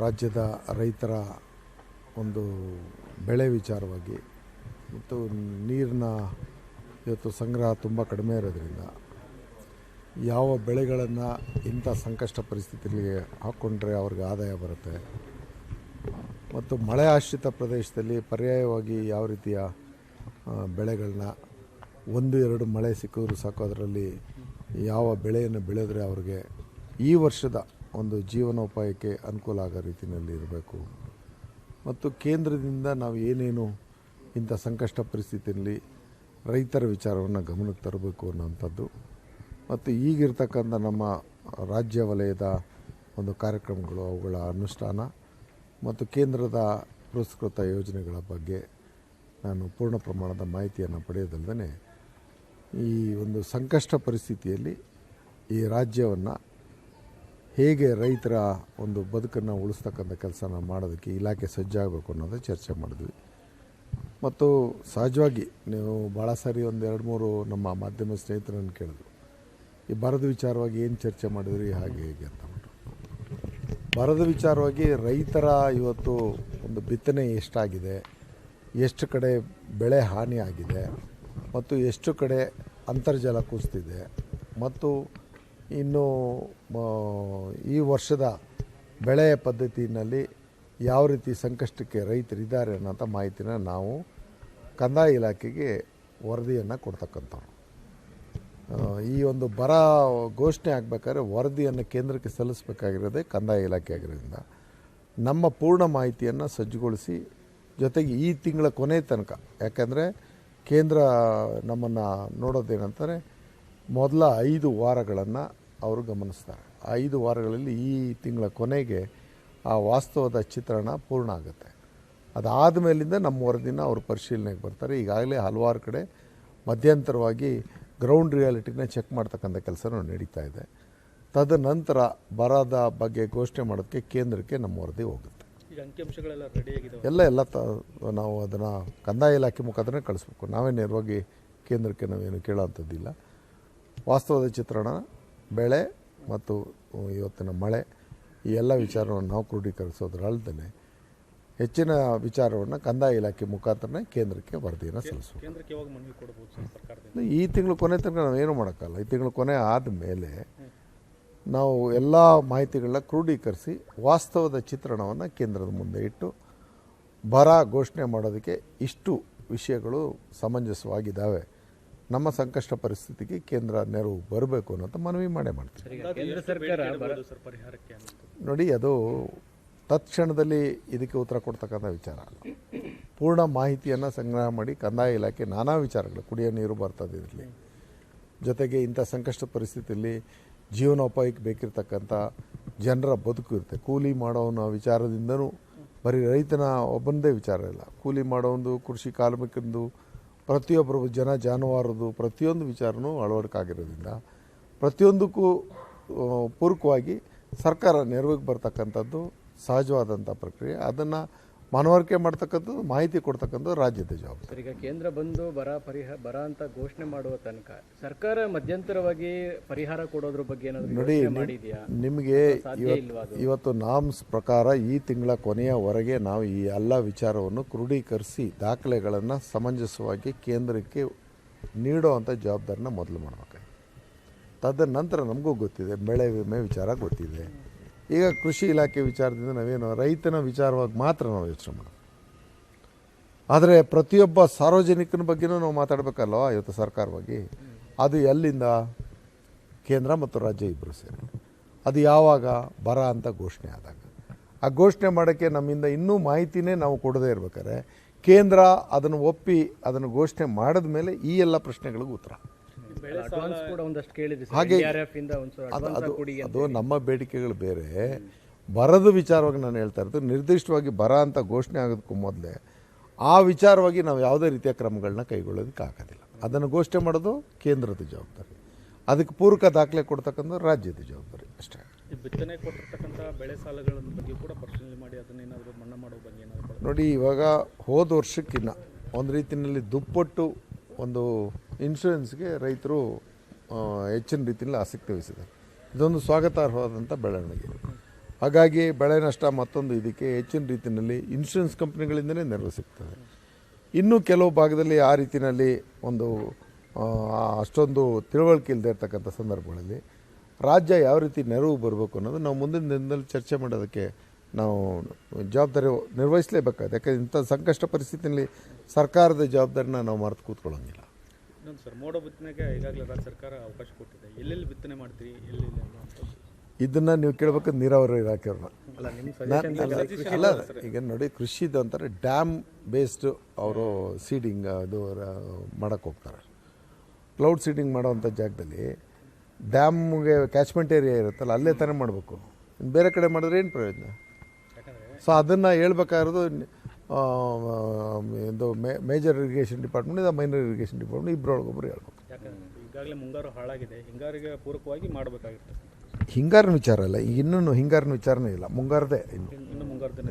ರಾಜ್ಯದ ರೈತರ ಒಂದು ಬೆಳೆ ವಿಚಾರವಾಗಿ ಮತ್ತು ನೀರಿನ ಇವತ್ತು ಸಂಗ್ರಹ ತುಂಬ ಕಡಿಮೆ ಇರೋದ್ರಿಂದ ಯಾವ ಬೆಳೆಗಳನ್ನು ಇಂಥ ಸಂಕಷ್ಟ ಪರಿಸ್ಥಿತಿಯಲ್ಲಿ ಹಾಕ್ಕೊಂಡ್ರೆ ಅವ್ರಿಗೆ ಆದಾಯ ಬರುತ್ತೆ ಮತ್ತು ಮಳೆ ಆಶ್ರಿತ ಪ್ರದೇಶದಲ್ಲಿ ಪರ್ಯಾಯವಾಗಿ ಯಾವ ರೀತಿಯ ಬೆಳೆಗಳನ್ನ ಒಂದು ಎರಡು ಮಳೆ ಸಿಕ್ಕಿದ್ರು ಸಾಕು ಅದರಲ್ಲಿ ಯಾವ ಬೆಳೆಯನ್ನು ಬೆಳೆದರೆ ಅವ್ರಿಗೆ ಈ ವರ್ಷದ ಒಂದು ಜೀವನೋಪಾಯಕ್ಕೆ ಅನುಕೂಲ ಆಗೋ ರೀತಿಯಲ್ಲಿ ಇರಬೇಕು ಮತ್ತು ಕೇಂದ್ರದಿಂದ ನಾವು ಏನೇನು ಇಂಥ ಸಂಕಷ್ಟ ಪರಿಸ್ಥಿತಿಯಲ್ಲಿ ರೈತರ ವಿಚಾರವನ್ನು ಗಮನಕ್ಕೆ ತರಬೇಕು ಅನ್ನೋಂಥದ್ದು ಮತ್ತು ಈಗಿರ್ತಕ್ಕಂಥ ನಮ್ಮ ರಾಜ್ಯ ವಲಯದ ಒಂದು ಕಾರ್ಯಕ್ರಮಗಳು ಅವುಗಳ ಅನುಷ್ಠಾನ ಮತ್ತು ಕೇಂದ್ರದ ಪುರಸ್ಕೃತ ಯೋಜನೆಗಳ ಬಗ್ಗೆ ನಾನು ಪೂರ್ಣ ಪ್ರಮಾಣದ ಮಾಹಿತಿಯನ್ನು ಪಡೆಯೋದಲ್ಲದೆ ಈ ಒಂದು ಸಂಕಷ್ಟ ಪರಿಸ್ಥಿತಿಯಲ್ಲಿ ಈ ರಾಜ್ಯವನ್ನು ಹೇಗೆ ರೈತರ ಒಂದು ಬದುಕನ್ನು ಉಳಿಸ್ತಕ್ಕಂಥ ಕೆಲಸನ ಮಾಡೋದಕ್ಕೆ ಇಲಾಖೆ ಸಜ್ಜಾಗಬೇಕು ಅನ್ನೋದು ಚರ್ಚೆ ಮಾಡಿದ್ವಿ ಮತ್ತು ಸಹಜವಾಗಿ ನೀವು ಭಾಳ ಸಾರಿ ಒಂದು 2-3 ನಮ್ಮ ಮಾಧ್ಯಮ ಸ್ನೇಹಿತರನ್ನು ಕೇಳಿದ್ರು ಈ ಬರದ ವಿಚಾರವಾಗಿ ಏನು ಚರ್ಚೆ ಮಾಡಿದ್ರಿ ಹಾಗೆ ಹೇಗೆ ಅಂತ ಬರದ ವಿಚಾರವಾಗಿ ರೈತರ ಇವತ್ತು ಒಂದು ಬಿತ್ತನೆ ಎಷ್ಟಾಗಿದೆ, ಎಷ್ಟು ಕಡೆ ಬೆಳೆ ಹಾನಿ ಆಗಿದೆ ಮತ್ತು ಎಷ್ಟು ಕಡೆ ಅಂತರ್ಜಲ ಕುಸಿದಿದೆ ಮತ್ತು ಇನ್ನು ಈ ವರ್ಷದ ಬೆಳೆ ಪದ್ಧತಿಯಲ್ಲಿ ಯಾವ ರೀತಿ ಸಂಕಷ್ಟಕ್ಕೆ ರೈತರಿದ್ದಾರೆ ಅನ್ನೋಂಥ ಮಾಹಿತಿನ ನಾವು ಕಂದಾಯ ಇಲಾಖೆಗೆ ವರದಿಯನ್ನು ಕೊಡ್ತಕ್ಕಂಥವ್ರು. ಈ ಒಂದು ಬರ ಘೋಷಣೆ ಆಗಬೇಕಾದ್ರೆ ವರದಿಯನ್ನು ಕೇಂದ್ರಕ್ಕೆ ಸಲ್ಲಿಸಬೇಕಾಗಿರೋದೇ ಕಂದಾಯ ಇಲಾಖೆ ಆಗಿರೋದ್ರಿಂದ ನಮ್ಮ ಪೂರ್ಣ ಮಾಹಿತಿಯನ್ನು ಸಜ್ಜುಗೊಳಿಸಿ ಜೊತೆಗೆ ಈ ತಿಂಗಳ ಕೊನೆ ತನಕ, ಯಾಕಂದರೆ ಕೇಂದ್ರ ನಮ್ಮನ್ನು ನೋಡೋದೇನಂತಾರೆ ಮೊದಲ 5 ವಾರಗಳನ್ನು ಅವರು ಗಮನಿಸ್ತಾರೆ. 5 ವಾರಗಳಲ್ಲಿ ಈ ತಿಂಗಳ ಕೊನೆಗೆ ಆ ವಾಸ್ತವದ ಚಿತ್ರಣ ಪೂರ್ಣ ಆಗುತ್ತೆ. ಅದಾದ ಮೇಲಿಂದ ನಮ್ಮ ವರದಿನ ಅವರು ಪರಿಶೀಲನೆಗೆ ಬರ್ತಾರೆ. ಈಗಾಗಲೇ ಹಲವಾರು ಕಡೆ ಮಧ್ಯಂತರವಾಗಿ ಗ್ರೌಂಡ್ ರಿಯಾಲಿಟಿನ ಚೆಕ್ ಮಾಡ್ತಕ್ಕಂಥ ಕೆಲಸ ನಡೀತಾ ಇದೆ. ತದನಂತರ ಬರದ ಬಗ್ಗೆ ಘೋಷಣೆ ಮಾಡೋದಕ್ಕೆ ಕೇಂದ್ರಕ್ಕೆ ನಮ್ಮ ವರದಿ ಹೋಗುತ್ತೆ. ಈಗ ಅಂಕಿಅಂಶಗಳೆಲ್ಲ ರೆಡಿಯಾಗಿದೆ ಎಲ್ಲ ನಾವು ಅದನ್ನು ಕಂದಾಯ ಇಲಾಖೆ ಮುಖಾಂತರ ಕಳಿಸ್ಬೇಕು. ನಾವೇ ನೇರವಾಗಿ ಕೇಂದ್ರಕ್ಕೆ ನಾವೇನು ಕೇಳೋವಂಥದ್ದಿಲ್ಲ. ವಾಸ್ತವದ ಚಿತ್ರಣ, ಬೆಳೆ ಮತ್ತು ಇವತ್ತಿನ ಮಳೆ ಈ ಎಲ್ಲ ವಿಚಾರವನ್ನು ನಾವು ಕ್ರೋಢೀಕರಿಸೋದ್ರಲ್ಲದೆ ಹೆಚ್ಚಿನ ವಿಚಾರವನ್ನು ಕಂದಾಯ ಇಲಾಖೆ ಮುಖಾಂತರ ಕೇಂದ್ರಕ್ಕೆ ವರದಿಯನ್ನು ಸಲ್ಲಿಸಬೇಕು. ಈ ತಿಂಗಳು ಕೊನೆ ತನಕ ನಾವೇನು ಮಾಡೋಕ್ಕಲ್ಲ. ಈ ತಿಂಗಳು ಕೊನೆ ಆದಮೇಲೆ ನಾವು ಎಲ್ಲ ಮಾಹಿತಿಗಳನ್ನ ಕ್ರೋಢೀಕರಿಸಿ ವಾಸ್ತವದ ಚಿತ್ರಣವನ್ನು ಕೇಂದ್ರದ ಮುಂದೆ ಇಟ್ಟು ಬರ ಘೋಷಣೆ ಮಾಡೋದಕ್ಕೆ ಇಷ್ಟು ವಿಷಯಗಳು ಸಮಂಜಸವಾಗಿದ್ದಾವೆ, ನಮ್ಮ ಸಂಕಷ್ಟ ಪರಿಸ್ಥಿತಿಗೆ ಕೇಂದ್ರ ನೆರವು ಬರಬೇಕು ಅನ್ನೋಂಥ ಮನವಿ ಮಾಡ್ತೀವಿ. ನೋಡಿ, ಅದು ತತ್ಕ್ಷಣದಲ್ಲಿ ಇದಕ್ಕೆ ಉತ್ತರ ಕೊಡ್ತಕ್ಕಂಥ ವಿಚಾರ ಅಲ್ಲ. ಪೂರ್ಣ ಮಾಹಿತಿಯನ್ನು ಸಂಗ್ರಹ ಮಾಡಿ ಕಂದಾಯ ಇಲಾಖೆ ನಾನಾ ವಿಚಾರಗಳು, ಕುಡಿಯೋ ನೀರು ಬರ್ತದೆ ಇದರಲ್ಲಿ, ಜೊತೆಗೆ ಇಂಥ ಸಂಕಷ್ಟ ಪರಿಸ್ಥಿತಿಯಲ್ಲಿ ಜೀವನೋಪಾಯಕ್ಕೆ ಬೇಕಿರ್ತಕ್ಕಂಥ ಜನರ ಬದುಕು ಇರುತ್ತೆ. ಕೂಲಿ ಮಾಡೋವನ ವಿಚಾರದಿಂದನೂ ಬರೀ ರೈತನ ಒಬ್ಬನದೇ ವಿಚಾರ ಇಲ್ಲ, ಕೂಲಿ ಮಾಡೋಒಂದು, ಕೃಷಿ ಕಾರ್ಮಿಕಂದು, ಪ್ರತಿಯೊಬ್ಬರು ಜಾನುವಾರದು ಪ್ರತಿಯೊಂದು ವಿಚಾರನೂ ಅಳವಡಿಕೆಯಾಗಿರೋದ್ರಿಂದ ಪ್ರತಿಯೊಂದಕ್ಕೂ ಪೂರಕವಾಗಿ ಸರ್ಕಾರ ನೆರವಿಗೆ ಬರ್ತಕ್ಕಂಥದ್ದು ಸಹಜವಾದಂಥ ಪ್ರಕ್ರಿಯೆ. ಅದನ್ನು ಮನವರಿಕೆ ಮಾಡ್ತಕ್ಕಂಥದ್ದು, ಮಾಹಿತಿ ಕೊಡ್ತಕ್ಕಂಥದ್ದು ರಾಜ್ಯದ ಜವಾಬ್ದಾರಿ. ಈಗ ಕೇಂದ್ರ ಬಂದು ಬರ ಅಂತ ಘೋಷಣೆ ಮಾಡುವ ತನಕ ಸರ್ಕಾರ ಮಧ್ಯಂತರವಾಗಿ ಪರಿಹಾರ ಕೊಡೋದ್ರ ಬಗ್ಗೆ ಏನಾದರೂ ನೋಡಿ, ನಿಮಗೆ ಇವತ್ತು ನಾಮ್ಸ್ ಪ್ರಕಾರ ಈ ತಿಂಗಳ ಕೊನೆಯವರೆಗೆ ನಾವು ಈ ಎಲ್ಲ ವಿಚಾರವನ್ನು ಕ್ರೋಢೀಕರಿಸಿ ದಾಖಲೆಗಳನ್ನು ಸಮಂಜಸವಾಗಿ ಕೇಂದ್ರಕ್ಕೆ ನೀಡೋವಂಥ ಜವಾಬ್ದಾರಿನ ಮೊದಲು ಮಾಡಬೇಕು. ತದನಂತರ ನಮಗೂ ಗೊತ್ತಿದೆ, ಬೆಳೆ ವಿಮೆ ವಿಚಾರ ಗೊತ್ತಿದೆ. ಈಗ ಕೃಷಿ ಇಲಾಖೆ ವಿಚಾರದಿಂದ ನಾವೇನು ರೈತನ ವಿಚಾರವಾಗಿ ಮಾತ್ರ ನಾವು ಯೋಚನೆ ಮಾಡೋದು. ಆದರೆ ಪ್ರತಿಯೊಬ್ಬ ಸಾರ್ವಜನಿಕನ ಬಗ್ಗೆನೂ ನಾವು ಮಾತಾಡಬೇಕಲ್ವ ಇವತ್ತು ಸರ್ಕಾರವಾಗಿ. ಅದು ಎಲ್ಲಿಂದ? ಕೇಂದ್ರ ಮತ್ತು ರಾಜ್ಯ ಇಬ್ಬರು ಸೇರಿ. ಅದು ಯಾವಾಗ? ಬರ ಅಂತ ಘೋಷಣೆ ಆದಾಗ. ಆ ಘೋಷಣೆ ಮಾಡೋಕ್ಕೆ ನಮ್ಮಿಂದ ಇನ್ನೂ ಮಾಹಿತಿನೇ ನಾವು ಕೊಡದೇ ಇರ್ಬೇಕಾದ್ರೆ ಕೇಂದ್ರ ಅದನ್ನು ಒಪ್ಪಿ ಅದನ್ನು ಘೋಷಣೆ ಮಾಡಿದ ಮೇಲೆ ಈ ಎಲ್ಲ ಪ್ರಶ್ನೆಗಳಿಗೂ ಉತ್ತರ. ಹಾಗೆ ಅದು ನಮ್ಮ ಬೇಡಿಕೆಗಳು ಬೇರೆ. ಬರದ ವಿಚಾರವಾಗಿ ನಾನು ಹೇಳ್ತಾ ಇರೋದು, ನಿರ್ದಿಷ್ಟವಾಗಿ ಬರ ಅಂತ ಘೋಷಣೆ ಆಗೋದಕ್ಕೂ ಮೊದಲೇ ಆ ವಿಚಾರವಾಗಿ ನಾವು ಯಾವುದೇ ರೀತಿಯ ಕ್ರಮಗಳನ್ನ ಕೈಗೊಳ್ಳೋದಕ್ಕೆ ಆಗೋದಿಲ್ಲ. ಅದನ್ನು ಘೋಷಣೆ ಮಾಡೋದು ಕೇಂದ್ರದ ಜವಾಬ್ದಾರಿ, ಅದಕ್ಕೆ ಪೂರಕ ದಾಖಲೆ ಕೊಡ್ತಕ್ಕಂಥ ರಾಜ್ಯದ ಜವಾಬ್ದಾರಿ ಅಷ್ಟೇ. ಬಿತ್ತನೆ ಕೊಟ್ಟಿರ್ತಕ್ಕಂಥ ಬೆಳೆ ಸಾಲಗಳ ಬಗ್ಗೆ ಕೂಡ ಪರಿಶೀಲನೆ ಮಾಡಿ ಅದನ್ನೇನಾದರೂ ಮನ್ನಾ ಮಾಡೋ ಬಗ್ಗೆ ಏನಾದರೂ ನೋಡಿ, ಇವಾಗ ಹೋದ ವರ್ಷಕ್ಕಿನ್ನ ಒಂದು ರೀತಿಯಲ್ಲಿ ದುಪ್ಪಟ್ಟು ಒಂದು ಇನ್ಶೂರೆನ್ಸ್ಗೆ ರೈತರು ಹೆಚ್ಚಿನ ರೀತಿಯಲ್ಲಿ ಆಸಕ್ತಿ ವಹಿಸಿದ್ದಾರೆ. ಇದೊಂದು ಸ್ವಾಗತಾರ್ಹವಾದಂಥ ಬೆಳವಣಿಗೆ. ಹಾಗಾಗಿ ಬೆಳೆ ನಷ್ಟ ಮತ್ತೊಂದು ಇದಕ್ಕೆ ಹೆಚ್ಚಿನ ರೀತಿಯಲ್ಲಿ ಇನ್ಶೂರೆನ್ಸ್ ಕಂಪ್ನಿಗಳಿಂದಲೇ ನೆರವು ಸಿಗ್ತದೆ. ಇನ್ನೂ ಕೆಲವು ಭಾಗದಲ್ಲಿ ಆ ರೀತಿಯಲ್ಲಿ ಒಂದು ಅಷ್ಟೊಂದು ತಿಳುವಳಿಕೆ ಇಲ್ಲದೆ ಇರ್ತಕ್ಕಂಥ ಸಂದರ್ಭಗಳಲ್ಲಿ ರಾಜ್ಯ ಯಾವ ರೀತಿ ನೆರವು ಬರಬೇಕು ಅನ್ನೋದು ನಾವು ಮುಂದಿನ ದಿನದಲ್ಲಿ ಚರ್ಚೆ ಮಾಡೋದಕ್ಕೆ ನಾವು ಜವಾಬ್ದಾರಿ ನಿರ್ವಹಿಸಲೇಬೇಕಾಗುತ್ತೆ. ಯಾಕಂದರೆ ಇಂಥ ಸಂಕಷ್ಟ ಪರಿಸ್ಥಿತಿಯಲ್ಲಿ ಸರ್ಕಾರದ ಜವಾಬ್ದಾರಿನ ನಾವು ಮರೆತು ಕೂತ್ಕೊಳ್ಳೋಂಗಿಲ್ಲ. ಇನ್ನೊಂದು ಸರ್, ಮೋಡ ಬಿತ್ತನೆಗೆ ಈಗಾಗಲೇ ರಾಜ್ಯ ಸರ್ಕಾರ ಅವಕಾಶ ಕೊಟ್ಟಿದೆ. ಎಲ್ಲೆಲ್ಲಿ ಬಿತ್ತನೆ ಮಾಡ್ತೀರಿ, ಎಲ್ಲಿ ಇದನ್ನು ನೀವು ಕೇಳಬೇಕು ನೀರಾವರಿ ಇಲಾಖೆಯವ್ರನ್ನ. ಅಲ್ಲ, ನಿಮ್ಮ ಸಜೆಷನ್ ಅಲ್ಲ, ಈಗ ನೋಡಿ, ಕೃಷಿದು ಅಂತಾರೆ ಡ್ಯಾಮ್ ಬೇಸ್ಡ್ ಅವರು ಸೀಡಿಂಗ್ ಅದು ಮಾಡೋಕ್ಕೆ ಹೋಗ್ತಾರೆ. ಕ್ಲೌಡ್ ಸೀಡಿಂಗ್ ಮಾಡೋವಂಥ ಜಾಗದಲ್ಲಿ ಡ್ಯಾಮ್ಗೆ ಕ್ಯಾಚ್ಮೆಂಟ್ ಏರಿಯಾ ಇರುತ್ತಲ್ಲ, ಅಲ್ಲೇ ತಾನೇ ಮಾಡಬೇಕು. ಬೇರೆ ಕಡೆ ಮಾಡಿದ್ರೆ ಏನು ಪ್ರಯೋಜನ? ಸೊ ಅದನ್ನು ಹೇಳ್ಬೇಕಾಗಿರೋದು ಇದು major irrigation department, minor irrigation department ಇಬ್ಬರೊಳಗೊಬ್ಬರು ಹೇಳ್ಬೇಕು. ಯಾಕಂದರೆ ಈಗಾಗಲೇ ಮುಂಗಾರು ಹಾಳಾಗಿದೆ, ಹಿಂಗಾರಿಗೆ ಪೂರಕವಾಗಿ ಮಾಡಬೇಕಾಗಿರ್ತದೆ. ಹಿಂಗಾರಿನ ವಿಚಾರ ಇಲ್ಲ, ಇನ್ನೂ ಹಿಂಗಾರಿನ ವಿಚಾರನೇ ಇಲ್ಲ, ಮುಂಗಾರದೇ ಇನ್ನು ಮುಂಗಾರದೇ